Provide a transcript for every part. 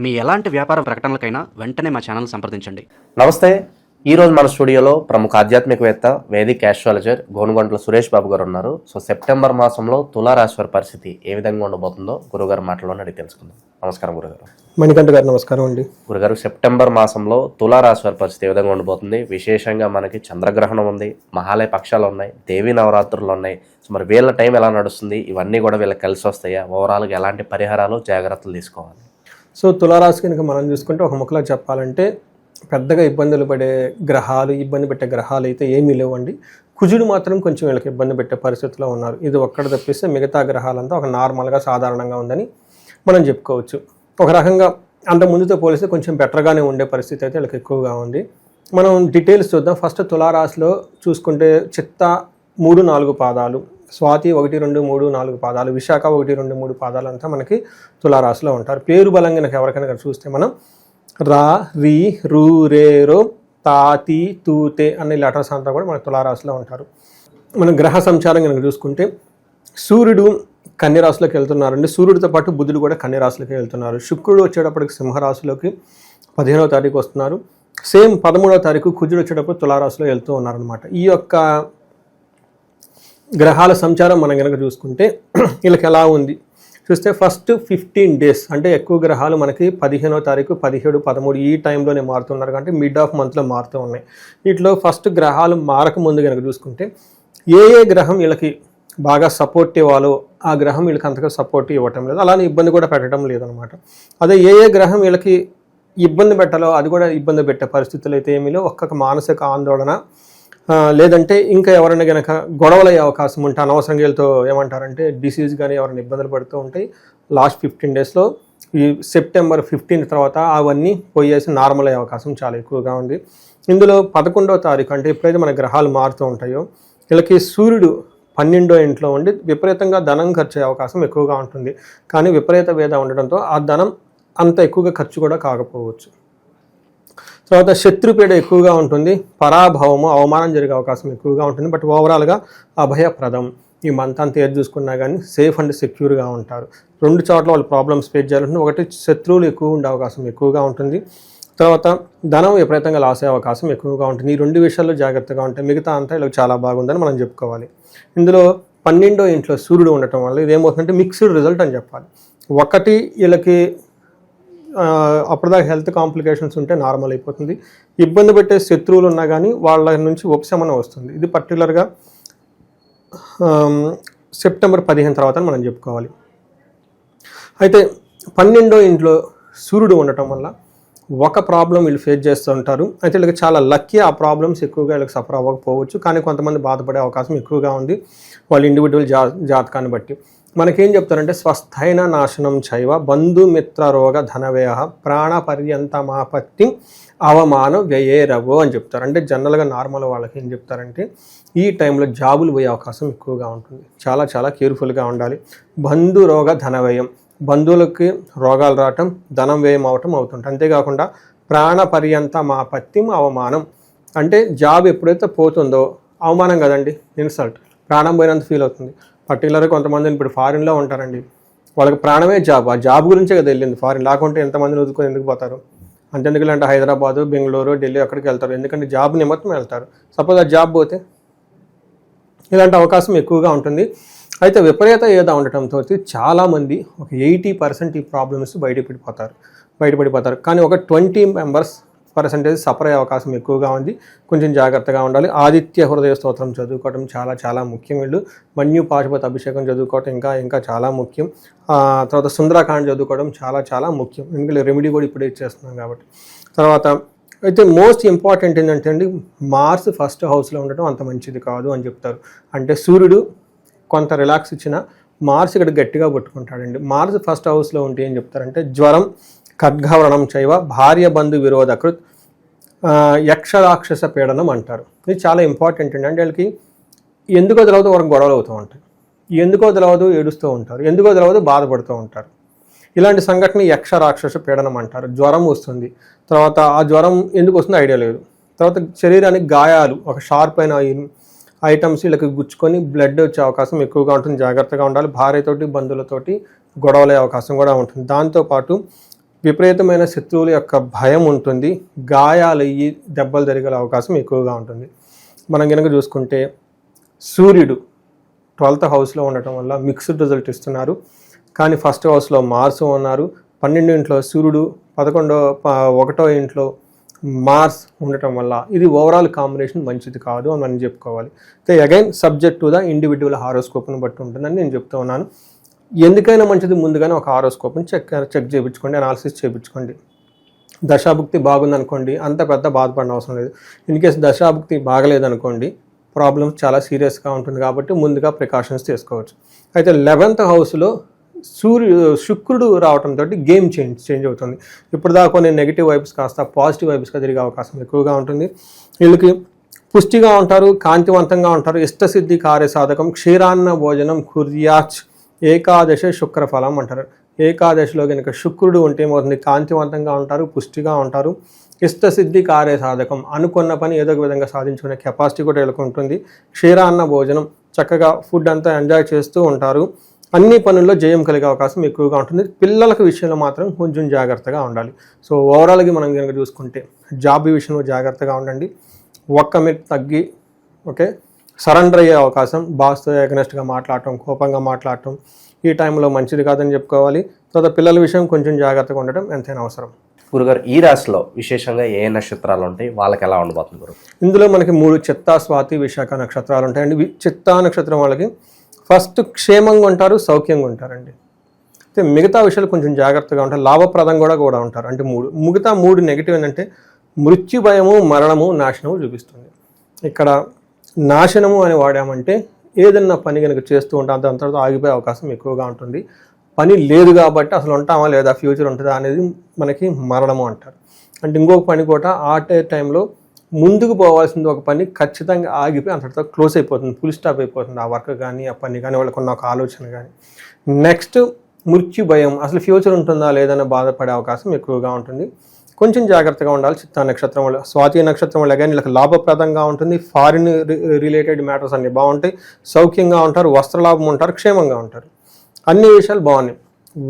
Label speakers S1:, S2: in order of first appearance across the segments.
S1: మీ ఎలాంటి వ్యాపార ప్రకటనలకైనా వెంటనే మా ఛానల్ సంప్రదించండి.
S2: నమస్తే. ఈరోజు మన స్టూడియోలో ప్రముఖ ఆధ్యాత్మికవేత్త వేదిక్ ఆస్ట్రాలజర్ గోనుగంట్ల సురేష్ బాబు గారు ఉన్నారు. సో సెప్టెంబర్ మాసంలో తులారాశి వారి పరిస్థితి ఏ విధంగా ఉండబోతుందో గురుగారు మాటలోనే అడిగి తెలుసుకుందాం. నమస్కారం గురుగారు.
S3: మణికంఠ గారు నమస్కారం అండి.
S2: గురుగారు, సెప్టెంబర్ మాసంలో తులారాశి వారి పరిస్థితి ఏ విధంగా ఉండబోతుంది? విశేషంగా మనకి చంద్రగ్రహణం ఉంది, మహాలయ పక్షాలు ఉన్నాయి, దేవీ నవరాత్రులు ఉన్నాయి. సో మరి వీళ్ళ టైం ఎలా నడుస్తుంది? ఇవన్నీ కూడా వీళ్ళకి కలిసి వస్తాయా? ఓవరాల్గా ఎలాంటి పరిహారాలు జాగ్రత్తలు తీసుకోవాలి?
S3: సో తులారాశి కనుక మనం చూసుకుంటే ఒక ముక్కలో చెప్పాలంటే పెద్దగా ఇబ్బందులు పడే గ్రహాలు, ఇబ్బంది పెట్టే గ్రహాలు అయితే ఏమీ లేవండి. కుజుడు మాత్రం కొంచెం వీళ్ళకి ఇబ్బంది పెట్టే పరిస్థితిలో ఉన్నారు. ఇది ఒక్కడ తప్పిస్తే మిగతా గ్రహాలంతా ఒక నార్మల్గా సాధారణంగా ఉందని మనం చెప్పుకోవచ్చు. ఒక రకంగా అంత ముందుతో పోలిస్తే కొంచెం బెటర్గానే ఉండే పరిస్థితి అయితే వీళ్ళకి ఎక్కువగా ఉంది. మనం డీటెయిల్స్ చూద్దాం. ఫస్ట్ తులారాశిలో చూసుకుంటే చిత్త 3-4 పాదాలు, స్వాతి 1, 2, 3, 4 పాదాలు, విశాఖ 1, 2, 3 పాదాలు అంతా మనకి తులారాశిలో ఉంటారు. పేరు బలంగా ఎవరికైనా చూస్తే మనం రా, రీ, రూ, రే, రో, తాతి, తూతే అనే లెటర్స్ అంతా కూడా మన తులారాశిలో ఉంటారు. మనం గ్రహ సంచారం కనుక చూసుకుంటే సూర్యుడు కన్యరాశిలోకి వెళ్తున్నారండి. సూర్యుడితో పాటు బుధుడు కూడా కన్యరాశిలోకి వెళ్తున్నారు. శుక్రుడు వచ్చేటప్పటికి సింహరాశిలోకి 15వ తారీఖు వస్తున్నారు. సేమ్ 13వ తారీఖు కుజుడు వచ్చేటప్పుడు తులారాశిలో వెళ్తూ ఉన్నారనమాట. ఈ యొక్క గ్రహాల సంచారం మనం కనుక చూసుకుంటే వీళ్ళకి ఎలా ఉంది చూస్తే ఫస్ట్ 15 డేస్ అంటే ఎక్కువ గ్రహాలు మనకి 15వ తారీఖు, 17, 13 ఈ టైంలోనే మారుతున్నారు. కాబట్టి మిడ్ ఆఫ్ మంత్లో మారుతూ ఉన్నాయి. వీటిలో ఫస్ట్ గ్రహాలు మారక ముందు కనుక చూసుకుంటే ఏ గ్రహం వీళ్ళకి బాగా సపోర్ట్ ఇవ్వాలో ఆ గ్రహం వీళ్ళకి అంతగా సపోర్ట్ ఇవ్వటం లేదు, అలానే ఇబ్బంది కూడా పెట్టడం లేదనమాట. అదే ఏ గ్రహం వీళ్ళకి ఇబ్బంది పెట్టాలో అది కూడా ఇబ్బంది పెట్టే పరిస్థితులు అయితే ఏమీ లేవు. ఒక్కొక్క మానసిక ఆందోళన లేదంటే ఇంకా ఎవరైనా కనుక గొడవలు అయ్యే అవకాశం ఉంటే అనవసరంగా వీళ్ళతో ఏమంటారంటే డిసీజ్ కానీ ఎవరైనా ఇబ్బందులు పడుతూ ఉంటాయి. లాస్ట్ 15 డేస్లో ఈ సెప్టెంబర్ 15 తర్వాత అవన్నీ పోయేసి నార్మల్ అయ్యే అవకాశం చాలా ఎక్కువగా ఉంది. ఇందులో 11వ తారీఖు అంటే ఎప్పుడైతే మన గ్రహాలు మారుతూ ఉంటాయో వీళ్ళకి సూర్యుడు 12వ ఇంట్లో ఉండి విపరీతంగా ధనం ఖర్చు అయ్యే అవకాశం ఎక్కువగా ఉంటుంది. కానీ విపరీత వేద ఉండడంతో ఆ ధనం అంత ఎక్కువగా ఖర్చు కూడా కాకపోవచ్చు. తర్వాత శత్రుపీడ ఎక్కువగా ఉంటుంది, పరాభవము, అవమానం జరిగే అవకాశం ఎక్కువగా ఉంటుంది. బట్ ఓవరాల్గా అభయప్రదం. ఈ మంత్ అంతా ఏది చూసుకున్నా కానీ సేఫ్ అండ్ సెక్యూర్గా ఉంటారు. 2 చోట్ల వాళ్ళు ప్రాబ్లమ్స్ ఫేస్ చేయాలంటే ఒకటి శత్రువులు ఎక్కువ ఉండే అవకాశం ఎక్కువగా ఉంటుంది. తర్వాత ధనం విపరీతంగా లాస్ అయ్యే అవకాశం ఎక్కువగా ఉంటుంది. ఈ 2 విషయాల్లో జాగ్రత్తగా ఉంటాయి. మిగతా అంతా ఇలా చాలా బాగుందని మనం చెప్పుకోవాలి. ఇందులో 12వ ఇంట్లో సూర్యుడు ఉండటం వల్ల ఇదేమవుతుందంటే మిక్స్డ్ రిజల్ట్ అని చెప్పాలి. ఒకటి వీళ్ళకి అప్పటిదాకా హెల్త్ కాంప్లికేషన్స్ ఉంటే నార్మల్ అయిపోతుంది. ఇబ్బంది పెట్టే శత్రువులు ఉన్నా కానీ వాళ్ళ నుంచి ఉపశమనం వస్తుంది. ఇది పర్టికులర్గా సెప్టెంబర్ 15 తర్వాత మనం చెప్పుకోవాలి. అయితే 12వ ఇంట్లో సూర్యుడు ఉండటం వల్ల ఒక ప్రాబ్లం వీళ్ళు ఫేస్ చేస్తూ ఉంటారు. అయితే వీళ్ళకి చాలా లక్కీ ఆ ప్రాబ్లమ్స్ ఎక్కువగా వీళ్ళకి సఫర్ అవ్వకపోవచ్చు, కానీ కొంతమంది బాధపడే అవకాశం ఎక్కువగా ఉంది వాళ్ళ ఇండివిజువల్ జాతకాన్ని బట్టి. మనకేం చెప్తారంటే స్వస్థైన నాశనం చైవ బంధుమిత్ర రోగ ధనవ్యయ ప్రాణ పర్యంతమాపత్తి అవమానం వ్యయేరవో అని చెప్తారు. అంటే జనరల్గా నార్మల్ వాళ్ళకి ఏం చెప్తారంటే ఈ టైంలో జాబులు పోయే అవకాశం ఎక్కువగా ఉంటుంది. చాలా చాలా కేర్ఫుల్గా ఉండాలి. బంధు రోగ ధనవ్యయం, బంధువులకి రోగాలు రావటం, ధనం వ్యయం అవటం అవుతుంటుంది. అంతేకాకుండా ప్రాణ పర్యంతమాపత్తి అవమానం అంటే జాబ్ ఎప్పుడైతే పోతుందో అవమానం కదండి, ఇన్సల్ట్, ప్రాణం పోయినంత ఫీల్ అవుతుంది. పర్టికులర్గా కొంతమంది ఇప్పుడు ఫారిన్లో ఉంటారండి, వాళ్ళకి ప్రాణమే జాబ్, ఆ జాబ్ గురించే కదా వెళ్ళింది ఫారిన్. లేకుంటే ఎంతమందిని వదులుకొని ఎందుకు పోతారు? అంతెందుకు అంటే హైదరాబాదు, బెంగళూరు, ఢిల్లీ అక్కడికి వెళ్తారు, ఎందుకంటే జాబ్ నిమిత్తం వెళ్తారు. సపోజ్ ఆ జాబ్ పోతే ఇలాంటి అవకాశం ఎక్కువగా ఉంటుంది. అయితే విపరీత ఏదో ఉండటంతో చాలామంది ఒక 80% ఈ ప్రాబ్లమ్స్ బయటపడిపోతారు. కానీ ఒక 20% సఫర్ అయ్యే అవకాశం ఎక్కువగా ఉంది. కొంచెం జాగ్రత్తగా ఉండాలి. ఆదిత్య హృదయ స్తోత్రం చదువుకోవడం చాలా చాలా ముఖ్యం. వీళ్ళు మన్యు పాశుపత అభిషేకం చదువుకోవటం ఇంకా చాలా ముఖ్యం. తర్వాత సుందరకాండ చదువుకోవడం చాలా చాలా ముఖ్యం, ఎందుకంటే రెమెడీ కూడా ఇప్పుడే ఇచ్చేస్తున్నాం కాబట్టి. తర్వాత అయితే మోస్ట్ ఇంపార్టెంట్ ఏంటంటే అండి, మార్స్ ఫస్ట్ హౌస్లో ఉండటం అంత మంచిది కాదు అని చెప్తారు. అంటే సూర్యుడు కొంత రిలాక్స్ ఇచ్చిన మార్స్ ఇక్కడ గట్టిగా పట్టుకుంటాడండి. మార్స్ ఫస్ట్ హౌస్లో ఉంటే ఏం చెప్తారంటే జ్వరం, ఖడ్గవరణం చైవ భార్య బంధు విరోధకృత్ యక్షరాక్షస పీడనం అంటారు. ఇది చాలా ఇంపార్టెంట్ అండి. అంటే వాళ్ళకి ఎందుకో తెలియదు వరకు గొడవలు అవుతూ ఉంటాయి, ఎందుకో తెలియదు ఏడుస్తూ ఉంటారు, ఎందుకో తెలియదు బాధపడుతూ ఉంటారు. ఇలాంటి సంఘటన యక్షరాక్షస పీడనం అంటారు. జ్వరం వస్తుంది, తర్వాత ఆ జ్వరం ఎందుకు వస్తుందో ఐడియా లేదు. తర్వాత శరీరానికి గాయాలు, ఒక షార్ప్ అయిన ఐటమ్స్ వీళ్ళకి గుచ్చుకొని బ్లడ్ వచ్చే అవకాశం ఎక్కువగా ఉంటుంది. జాగ్రత్తగా ఉండాలి. భార్యతోటి బంధువులతోటి గొడవలే అవకాశం కూడా ఉంటుంది. దాంతోపాటు విపరీతమైన శత్రువుల యొక్క భయం ఉంటుంది, గాయాలయ్యి దెబ్బలు జరిగే అవకాశం ఎక్కువగా ఉంటుంది. మనం కనుక చూసుకుంటే సూర్యుడు 12th హౌస్లో ఉండటం వల్ల మిక్స్డ్ రిజల్ట్ ఇస్తున్నారు. కానీ ఫస్ట్ హౌస్లో మార్స్ ఉన్నారు, 12 ఇంట్లో సూర్యుడు, 1వ ఇంట్లో మార్స్ ఉండటం వల్ల ఇది ఓవరాల్ కాంబినేషన్ మంచిది కాదు అని మనం చెప్పుకోవాలి. అయితే again subject to the individual హారోస్కోప్ను బట్టి ఉంటుందని నేను చెప్తూ ఉన్నాను. ఎందుకైనా మంచిది ముందుగానే ఒక హారోస్కోప్ని చెక్ చేయించుకోండి, అనాలిసిస్ చేయించుకోండి. దశాభుక్తి బాగుందనుకోండి, అంత పెద్ద బాధపడిన అవసరం లేదు. ఇన్ కేసు దశాభుక్తి బాగలేదనుకోండి, ప్రాబ్లమ్స్ చాలా సీరియస్గా ఉంటుంది కాబట్టి ముందుగా ప్రికాషన్స్ తీసుకోవచ్చు. అయితే 11th హౌస్లో శుక్రుడు రావడంతో గేమ్ చేంజ్ అవుతుంది. ఇప్పుడు దాకా కొన్ని నెగిటివ్ వైబ్స్ కాస్త పాజిటివ్ వైబ్స్గా తిరిగే అవకాశం ఎక్కువగా ఉంటుంది. వీళ్ళకి పుష్టిగా ఉంటారు, కాంతివంతంగా ఉంటారు, ఇష్టసిద్ధి కార్యసాధకం, క్షీరాన్న భోజనం కుర్యాచ్, ఏకాదశ శుక్రఫలం అంటారు. ఏకాదశిలో కనుక శుక్రుడు ఉంటే ఏమవుతుంది, కాంతివంతంగా ఉంటారు, పుష్టిగా ఉంటారు, ఇష్టసిద్ధి కార్యసాధకం, అనుకున్న పని ఏదో ఒక విధంగా సాధించుకునే కెపాసిటీ కూడా వీళ్ళకు ఉంటుంది. క్షీరాన్న భోజనం, చక్కగా ఫుడ్ అంతా ఎంజాయ్ చేస్తూ ఉంటారు, అన్ని పనుల్లో జయం కలిగే అవకాశం ఎక్కువగా ఉంటుంది. పిల్లలకి విషయంలో మాత్రం కొంచెం జాగ్రత్తగా ఉండాలి. సో ఓవరాల్గా మనం కనుక చూసుకుంటే జాబ్ విషయంలో జాగ్రత్తగా ఉండండి, ఒక్క మీరు తగ్గి సరెండర్ అయ్యే అవకాశం, బాస్తో ఎగనెస్ట్గా మాట్లాడటం, కోపంగా మాట్లాడటం ఈ టైంలో మంచిది కాదని చెప్పుకోవాలి. తర్వాత పిల్లల విషయం కొంచెం జాగ్రత్తగా ఉండటం ఎంతైనా అవసరం.
S2: గురుగారు, ఈ రాశిలో విశేషంగా ఏ నక్షత్రాలు ఉంటాయి, వాళ్ళకి ఎలా ఉండబోతుంది గురు?
S3: ఇందులో మనకి 3 చిత్తా, స్వాతి, విశాఖ నక్షత్రాలు ఉంటాయండి. చిత్తా నక్షత్రం వాళ్ళకి ఫస్ట్ క్షేమంగా ఉంటారు, సౌఖ్యంగా ఉంటారండి. అయితే మిగతా విషయాలు కొంచెం జాగ్రత్తగా ఉంటారు, లాభప్రదం కూడా ఉంటారు. అంటే మిగతా 3 నెగిటివ్ ఏంటంటే మృత్యు భయము, మరణము, నాశనము చూపిస్తుంది. ఇక్కడ నాశనము అని వాడామంటే ఏదన్నా పని కనుక చేస్తూ ఉంటాం, దాని తర్వాత ఆగిపోయే అవకాశం ఎక్కువగా ఉంటుంది. పని లేదు కాబట్టి అసలు ఉంటామా లేదా, ఫ్యూచర్ ఉంటుందా అనేది మనకి మరణము అంటారు. అంటే ఇంకొక పని కూడా ఆ టైంలో ముందుకు పోవాల్సింది ఒక పని ఖచ్చితంగా ఆగిపోయి అంతటితో క్లోజ్ అయిపోతుంది, ఫుల్ స్టాప్ అయిపోతుంది. ఆ వర్క్ కానీ, ఆ పని కానీ, వాళ్ళకున్న ఒక ఆలోచన కానీ. నెక్స్ట్ మృత్యు భయం, అసలు ఫ్యూచర్ ఉంటుందా లేదన్న బాధపడే అవకాశం ఎక్కువగా ఉంటుంది. కొంచెం జాగ్రత్తగా ఉండాలి. చిత్తా నక్షత్రం వల్ల, స్వాతి నక్షత్రం వల్ల కానీ వీళ్ళకి లాభప్రదంగా ఉంటుంది. ఫారిన్ రిలేటెడ్ మ్యాటర్స్ అన్నీ బాగుంటాయి, సౌఖ్యంగా ఉంటారు, వస్త్రలాభం ఉంటారు, క్షేమంగా ఉంటారు, అన్ని విషయాలు బాగున్నాయి.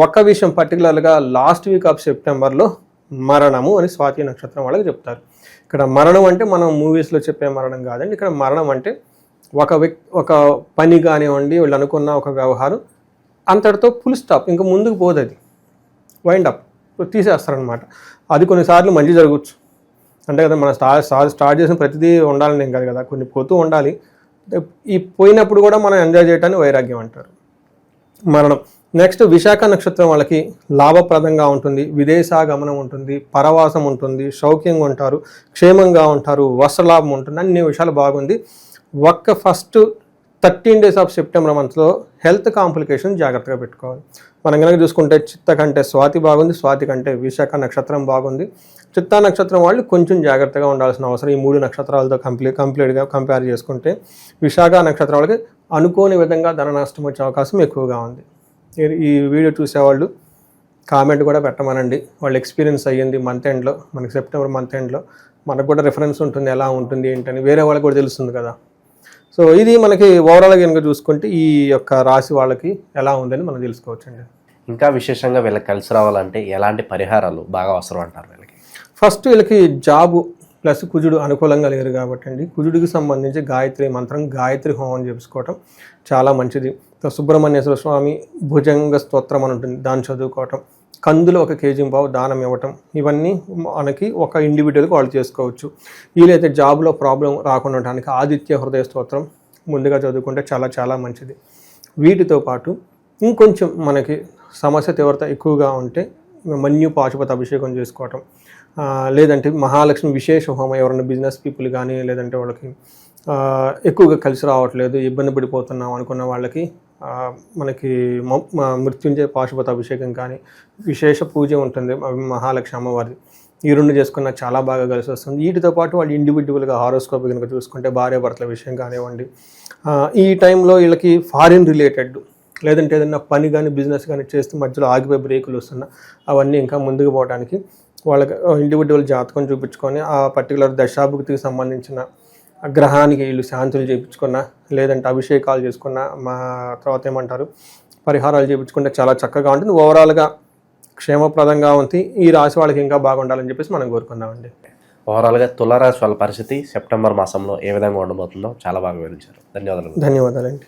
S3: ఒక విషయం పర్టికులర్గా లాస్ట్ వీక్ ఆఫ్ సెప్టెంబర్లో మరణము అని స్వాతి నక్షత్రం వాళ్ళకి చెప్తారు. ఇక్కడ మరణం అంటే మనం మూవీస్లో చెప్పే మరణం కాదండి. ఇక్కడ మరణం అంటే ఒక పని కానివ్వండి, వీళ్ళు అనుకున్న ఒక వ్యవహారం అంతటితో ఫుల్ స్టాప్, ఇంకా ముందుకు పోదు, అది వైండ్ అప్ తీసేస్తారనమాట. అది కొన్నిసార్లు మంచి జరగవచ్చు, అంటే కదా మనం స్టార్ట్ చేసిన ప్రతిదీ ఉండాలని ఏం కాదు కదా, కొన్ని పోతూ ఉండాలి. ఈ పోయినప్పుడు కూడా మనం ఎంజాయ్ చేయడానికి వైరాగ్యం అంటారు మరణం. నెక్స్ట్ విశాఖ నక్షత్రం వాళ్ళకి లాభప్రదంగా ఉంటుంది, విదేశాగమనం ఉంటుంది, పరవాసం ఉంటుంది, సౌఖ్యంగా ఉంటారు, క్షేమంగా ఉంటారు, వస్త్రలాభం ఉంటుంది, అన్ని విషయాలు బాగుంది. ఫస్ట్ 13 days ఆఫ్ సెప్టెంబర్ మంత్లో హెల్త్ కాంప్లికేషన్ జాగ్రత్తగా పెట్టుకోవాలి. మనం కనుక చూసుకుంటే చిత్త కంటే స్వాతి బాగుంది, స్వాతి కంటే విశాఖ నక్షత్రం బాగుంది. చిత్తా నక్షత్రం వాళ్ళు కొంచెం జాగ్రత్తగా ఉండాల్సిన అవసరం ఈ 3 నక్షత్రాలతో కంప్లీట్గా కంపేర్ చేసుకుంటే. విశాఖ నక్షత్రం వాళ్ళకి అనుకోని విధంగా ధన నష్టం వచ్చే అవకాశం ఎక్కువగా ఉంది. ఈ వీడియో చూసేవాళ్ళు కామెంట్ కూడా పెట్టమనండి, వాళ్ళు ఎక్స్పీరియన్స్ అయ్యింది మంత్ ఎండ్లో, మనకి సెప్టెంబర్ మంత్ ఎండ్లో మనకు కూడా రిఫరెన్స్ ఉంటుంది, ఎలా ఉంటుంది ఏంటని వేరే వాళ్ళకి కూడా తెలుస్తుంది కదా. సో ఇది మనకి ఓవరాల్గా కనుక చూసుకుంటే ఈ యొక్క రాశి వాళ్ళకి ఎలా ఉందని మనం తెలుసుకోవచ్చండి.
S2: ఇంకా విశేషంగా వీళ్ళకి కలిసి రావాలంటే ఎలాంటి పరిహారాలు బాగా అవసరం అంటారు వీళ్ళకి?
S3: ఫస్ట్ వీళ్ళకి జాబు ప్లస్ కుజుడు అనుకూలంగా లేరు కాబట్టి అండి, కుజుడికి సంబంధించి గాయత్రి మంత్రం, గాయత్రి హోమం చేసుకోవటం చాలా మంచిది. సుబ్రహ్మణ్యేశ్వర స్వామి భుజంగ స్తోత్రం అని ఉంటుంది, దాన్ని చదువుకోవటం, కందులు 1 kg దానం ఇవ్వటం, ఇవన్నీ మనకి ఒక ఇండివిజువల్గా వాళ్ళు చేసుకోవచ్చు. వీలైతే జాబ్లో ప్రాబ్లం రాకుండా ఉండడానికి ఆదిత్య హృదయ స్తోత్రం ముందుగా చదువుకుంటే చాలా చాలా మంచిది. వీటితో పాటు ఇంకొంచెం మనకి సమస్య తీవ్రత ఎక్కువగా ఉంటే మన్యు పాశుపత అభిషేకం చేసుకోవటం, లేదంటే మహాలక్ష్మి విశేష హోమం, ఎవరైనా బిజినెస్ పీపుల్ కానీ లేదంటే వాళ్ళకి ఎక్కువగా కలిసి రావట్లేదు, ఇబ్బంది పడిపోతున్నాం అనుకున్న వాళ్ళకి మనకి మృత్యుంజయ పాశుపత అభిషేకం కానీ విశేష పూజ ఉంటుంది మహాలక్ష్మి అమ్మవారిది, ఈ 2 చేసుకున్న చాలా బాగా కలిసి వస్తుంది. వీటితో పాటు వాళ్ళు ఇండివిజువల్గా హారోస్కోప్ కనుక చూసుకుంటే భార్యాభర్తల విషయం కానివ్వండి, ఈ టైంలో వీళ్ళకి ఫారిన్ రిలేటెడ్ లేదంటే ఏదైనా పని కానీ బిజినెస్ కానీ చేస్తే మధ్యలో ఆగిపోయి బ్రేకులు వస్తున్నా అవన్నీ ఇంకా ముందుకు పోవడానికి వాళ్ళకి ఇండివిజువల్ జాతకం చూపించుకొని ఆ పర్టికులర్ దశాభుక్తికి సంబంధించిన గ్రహానికి వీళ్ళు శాంతులు చేయించుకున్న లేదంటే అభిషేకాలు చేసుకున్న తర్వాత ఏమంటారు పరిహారాలు చేయించుకుంటే చాలా చక్కగా ఉంటుంది. ఓవరాల్గా క్షేమప్రదంగా ఉంది. ఈ రాశి వాళ్ళకి ఇంకా బాగుండాలని చెప్పేసి మనం కోరుకుందామండి.
S2: ఓవరాల్గా తులారాశి వాళ్ళ పరిస్థితి సెప్టెంబర్ మాసంలో ఏ విధంగా ఉండబోతుందో చాలా బాగా వివరించారు. ధన్యవాదాలు.
S3: ధన్యవాదాలండి.